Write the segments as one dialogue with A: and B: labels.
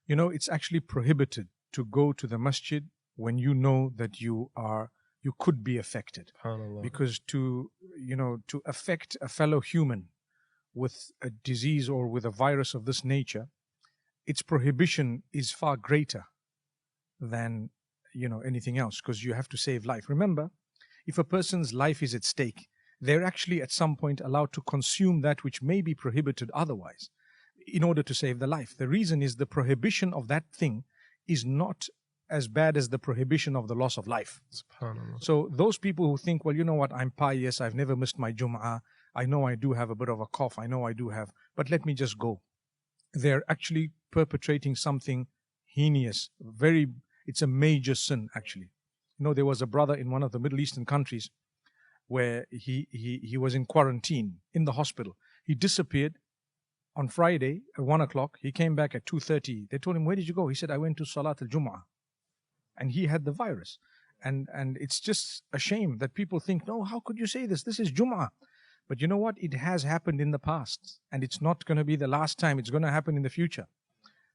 A: You know, it's actually prohibited to go to the masjid when you know that you could be affected. Because to affect a fellow human with a disease or with a virus of this nature, its prohibition is far greater than anything else, because you have to save life. Remember, if a person's life is at stake, they're actually at some point allowed to consume that which may be prohibited otherwise in order to save the life. The reason is the prohibition of that thing is not as bad as the prohibition of the loss of life. So those people who think, well, you know what, I'm pious, I've never missed my Jum'ah, I know I do have a bit of a cough, I know I do have, but let me just go. They're actually perpetrating something heinous. It's a major sin, actually. You know, there was a brother in one of the Middle Eastern countries where he was in quarantine in the hospital. He disappeared on Friday at 1 o'clock. He came back at 2:30. They told him, where did you go? He said, I went to Salat al-Jum'ah. And he had the virus. And it's just a shame that people think, no, how could you say this? This is Jum'ah. But you know what? It has happened in the past. And it's not going to be the last time. It's going to happen in the future.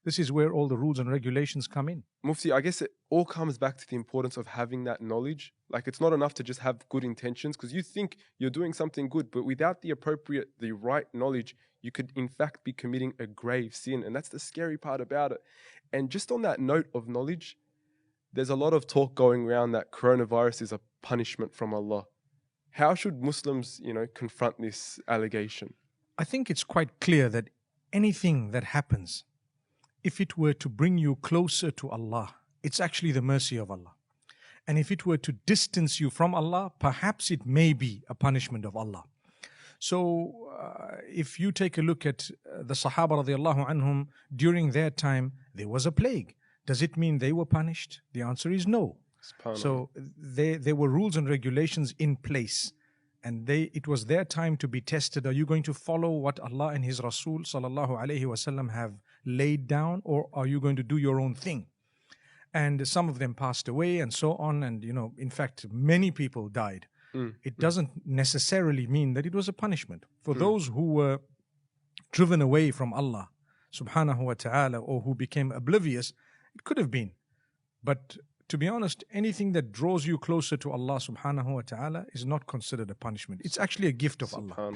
A: This is where all the rules and regulations come in.
B: Mufti, I guess it all comes back to the importance of having that knowledge. Like, it's not enough to just have good intentions, because you think you're doing something good, but without the right knowledge, you could in fact be committing a grave sin. And that's the scary part about it. And just on that note of knowledge, there's a lot of talk going around that coronavirus is a punishment from Allah. How should Muslims, confront this allegation?
A: I think it's quite clear that anything that happens, if it were to bring you closer to Allah, it's actually the mercy of Allah. And if it were to distance you from Allah, perhaps it may be a punishment of Allah. So if you take a look at the Sahaba radiallahu anhum, during their time, there was a plague. Does it mean they were punished? The answer is no. So there were rules and regulations in place, and it was their time to be tested. Are you going to follow what Allah and His Rasul sallallahu alaihi wasallam have laid down, or are you going to do your own thing? And some of them passed away and so on, and in fact many people died. It doesn't necessarily mean that it was a punishment. For those who were driven away from Allah subhanahu wa ta'ala, or who became oblivious, it could have been. But to be honest, anything that draws you closer to Allah subhanahu wa ta'ala is not considered a punishment. It's actually a gift of Allah.